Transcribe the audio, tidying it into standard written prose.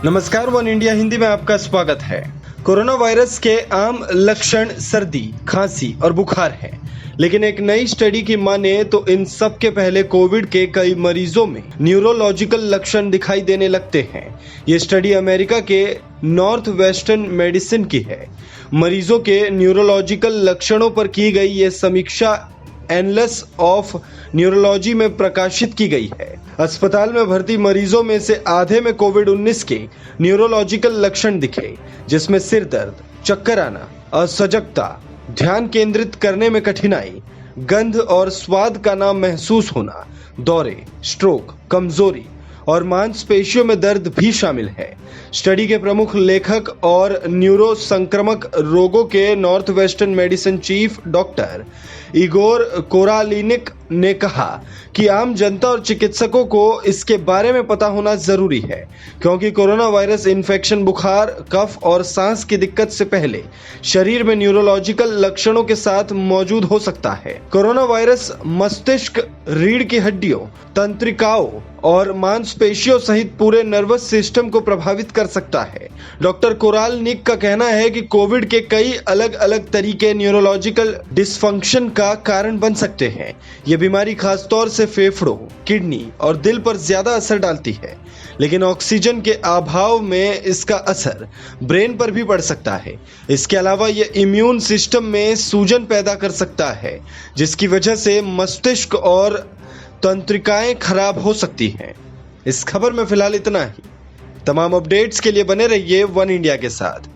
नमस्कार, one India Hindi में आपका स्वागत है। कोरोना वायरस के आम लक्षण सर्दी, खांसी और बुखार है, लेकिन एक नई स्टडी की माने तो इन सब के पहले कोविड के कई मरीजों में न्यूरोलॉजिकल लक्षण दिखाई देने लगते हैं। ये स्टडी अमेरिका के नॉर्थ वेस्टर्न मेडिसिन की है। मरीजों के न्यूरोलॉजिकल लक्षणों पर की गई ये समीक्षा एनलस ऑफ न्यूरोलॉजी में प्रकाशित की गई है। अस्पताल में भर्ती मरीजों में से आधे में कोविड-19 के न्यूरोलॉजिकल लक्षण दिखे, जिसमें सिर दर्द, चक्कर आना, असजगता, ध्यान केंद्रित करने में कठिनाई, गंध और स्वाद का ना महसूस होना, दौरे, स्ट्रोक, कमजोरी और मांसपेशियों में दर्द भी शामिल है। स्टडी के प्रमुख लेखक और न्यूरो संक्रामक रोगों के Northwestern medicine chief doctor Igor Koralnik ने कहा कि आम जनता और चिकित्सकों को इसके बारे में पता होना जरूरी है, क्योंकि कोरोना वायरस इन्फेक्शन बुखार, कफ और सांस की दिक्कत से पहले शरीर में न्यूरोलॉजिकल लक्षणों के साथ मौजूद हो सकता है। कोरोना वायरस मस्तिष्क, रीढ़ की हड्डियों, तंत्रिकाओं और मांसपेशियों सहित पूरे नर्वस सिस्टम को प्रभावित कर सकता है। डॉक्टर कोरालनिक का कहना है कि कोविड के कई अलग अलग तरीके न्यूरोलॉजिकल डिसफंक्शन का कारण बन सकते हैं। ये बीमारी खासतौर से फेफड़ों, किडनी और दिल पर ज्यादा असर डालती है, लेकिन ऑक्सीजन के अभाव में इसका असर ब्रेन पर भी पड़ सकता है। इसके अलावा ये इम्यून सिस्टम में सूजन पैदा कर सकता है, जिसकी वजह से मस्तिष्क और तंत्रिकाएं खराब हो सकती हैं। इस खबर में फिलहाल इतना ही। तमाम अपडेट्स के लिए बने रहिए वन इंडिया के साथ।